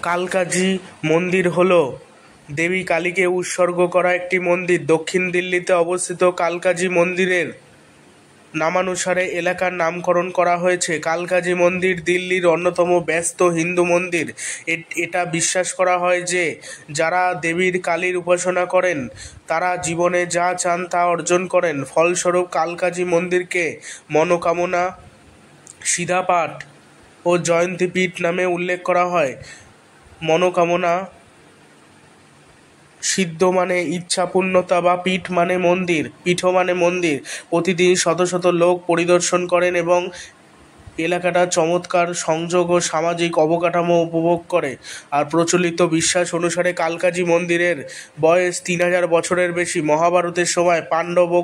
কালকাজি মন্দির হল দেবী কালীকে উৎসর্গ করা একটি মন্দির। দক্ষিণ দিল্লিতে অবস্থিত কালকাজি মন্দিরের নামানুসারে এলাকার নামকরণ করা হয়েছে। কালকাজি মন্দির দিল্লির অন্যতম ব্যস্ত হিন্দু মন্দির। এটা বিশ্বাস করা হয় যে যারা দেবীর কালীর উপাসনা করেন তারা জীবনে যা চান তা অর্জন করেন। ফলস্বরূপ কালকাজি মন্দিরকে মনোকামনা সিদ্ধাপাঠ ও জয়ন্তীপীঠ নামে উল্লেখ করা হয়। মনোকামনা সিদ্ধ মানে ইচ্ছা পূর্ণতা বা পীঠ মানে মন্দির, পীঠ মানে মন্দির। প্রতিদিন শত শত লোক পরিদর্শন করেন এবং এলাকাটা চমৎকার সংযোগ ও সামাজিক অবকাঠামো উপভোগ করে। আর প্রচলিত বিশ্বাস অনুসারে কালকাজি মন্দিরের বয়স 3000 বছরের বেশি। মহাভারতের সময় পাণ্ডব ও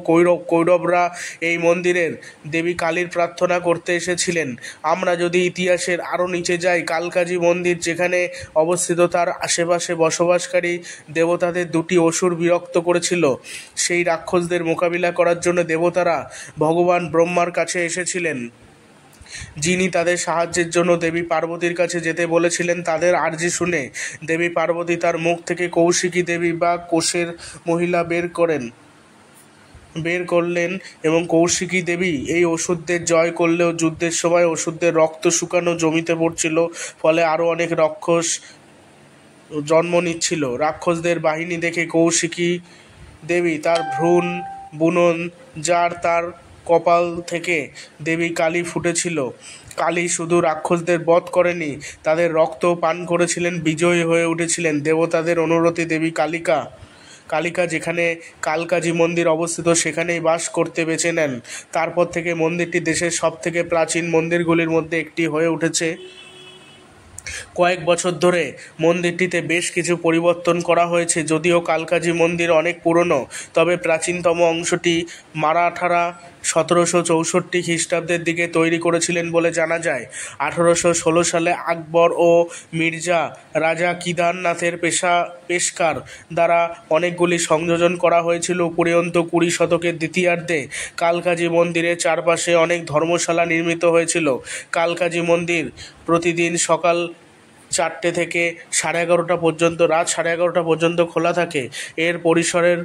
কৌরবরা এই মন্দিরের দেবী কালীর প্রার্থনা করতে এসেছিলেন। আমরা যদি ইতিহাসের আরও নিচে যাই, কালকাজি মন্দির যেখানে অবস্থিত তার আশেপাশে বসবাসকারী দেবতাদের দুটি অসুর বিরক্ত করেছিল। সেই রাক্ষসদের মোকাবিলা করার জন্য দেবতারা ভগবান ব্রহ্মার কাছে এসেছিলেন, যিনি তাদের সাহায্যের জন্য দেবী পার্বতীর কাছে যেতে বলেছিলেন। তাদের আর্জি শুনে দেবী পার্বতী তার মুখ থেকে কৌশিকী দেবী বা কোষের মহিলা বের করলেন এবং কৌশিকী দেবী এই অসুরদের জয় করলেও যুদ্ধের সময় অসুরদের রক্ত শুকানো জমিতে পড়ছিল, ফলে আরও অনেক রাক্ষস জন্ম নিচ্ছিল। রাক্ষসদের বাহিনী দেখে কৌশিকী দেবী তার ভ্রূণ বুনন, যার তার কপাল থেকে দেবী কালী ফুটেছিল। কালী শুধু রাক্ষসদের বধ করেনি, তাদের রক্ত পান করেছিলেন, বিজয়ী হয়ে উঠেছিলেন। দেবতাদের অনুরোধে দেবী কালিকা যেখানে কালকাজি মন্দির অবস্থিত সেখানেই বাস করতে বেছে নেন। তারপর থেকে মন্দিরটি দেশের সবথেকে প্রাচীন মন্দিরগুলির মধ্যে একটি হয়ে উঠেছে। কয়েক বছর ধরে মন্দিরটিতে বেশ কিছু পরিবর্তন করা হয়েছে। যদিও কালকাজি মন্দির অনেক পুরনো, তবে প্রাচীনতম অংশটি মারাঠারা 1764 খ্রিস্টাব্দের দিকে তৈরি করেছিলেন বলে জানা যায়। 1816 সালে আকবর ও মির্জা রাজা কেদারনাথের পেশকার দ্বারা অনেকগুলি সংযোজন করা হয়েছিল। উপরন্তু 20 শতকের দ্বিতীয়ার্ধে কালকাজি মন্দিরের চারপাশে অনেক ধর্মশালা নির্মিত হয়েছিল। কালকাজি মন্দির প্রতিদিন সকাল 4টে থেকে রাত 11:30 পর্যন্ত খোলা থাকে। এর পরিসরের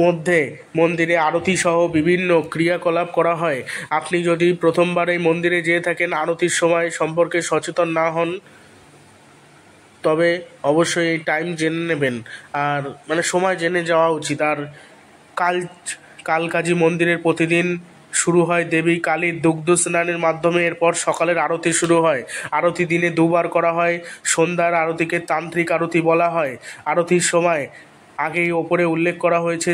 মধ্যে মন্দিরে আরতি সহ বিভিন্ন ক্রিয়াকলাপ করা হয়। আপনি যদি প্রথমবার এই মন্দিরে যেয়ে থাকেন, আরতির সময় সম্পর্কে সচেতন না হন, তবে অবশ্যই এই টাইম জেনে নেবেন, আর সময় জেনে যাওয়া উচিত। আর কালকাজি মন্দিরের প্রতিদিন শুরু হয় দেবী কালীর দুগ্ধ স্নানের মাধ্যমে। এরপর সকালের আরতি শুরু হয়। আরতি দিনে 2 বার করা হয়। সন্ধ্যার আরতিকে তান্ত্রিক আরতি বলা হয়। আরতির সময় আগেই ওপরে উল্লেখ করা হয়েছে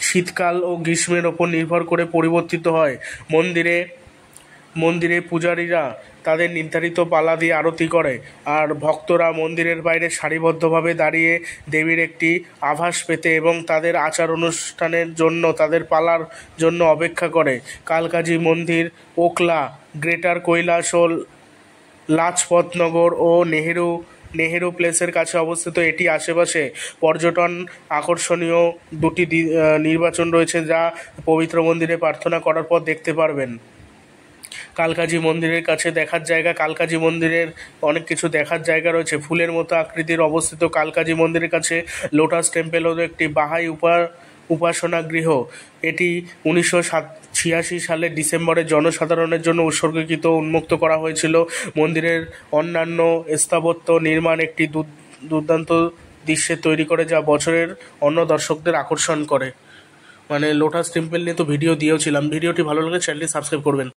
শীতকাল ও গ্রীষ্মের ওপর নির্ভর করে পরিবর্তিত হয়। মন্দিরে পূজারীরা তাদের নির্ধারিত পালা দিয়ে আরতি করে, আর ভক্তরা মন্দিরের বাইরে সারিবদ্ধভাবে দাঁড়িয়ে দেবীর একটি আভাস পেতে এবং তাদের আচার অনুষ্ঠানের জন্য তাদের পালার জন্য অপেক্ষা করে। কালকাজি মন্দির ওখলা, গ্রেটার কৈলাস ও লাজপত নগর ও নেহেরু প্লেসের কাছে অবস্থিত। এটি আশেপাশে পর্যটন আকর্ষণীয় দুটি নির্বাচন রয়েছে, যা পবিত্র মন্দিরে প্রার্থনা করার পর দেখতে পারবেন। কালকাজি মন্দিরের কাছে দেখার জায়গা। কালকাজি মন্দিরের অনেক কিছু দেখার জায়গা রয়েছে। ফুলের মতো আকৃতির অবস্থিত কালকাজি মন্দিরের কাছে লোটাস টেম্পল হল একটি বাহাই উপাসনা গৃহ। এটি 1986 সালের ডিসেম্বরে জনসাধারণের জন্য উৎসর্গীকৃত উন্মুক্ত করা হয়েছিল। মন্দিরের অন্যান্য স্থাপত্য নির্মাণ একটি দুর্দান্ত দৃশ্যে তৈরি করে, যা বছরের অন্য দর্শকদের আকর্ষণ করে। লোটাস টেম্পল নিয়ে তো ভিডিও দিয়েওছিলাম। ভিডিওটি ভালো লাগলে চ্যানেলটি সাবস্ক্রাইব করবেন।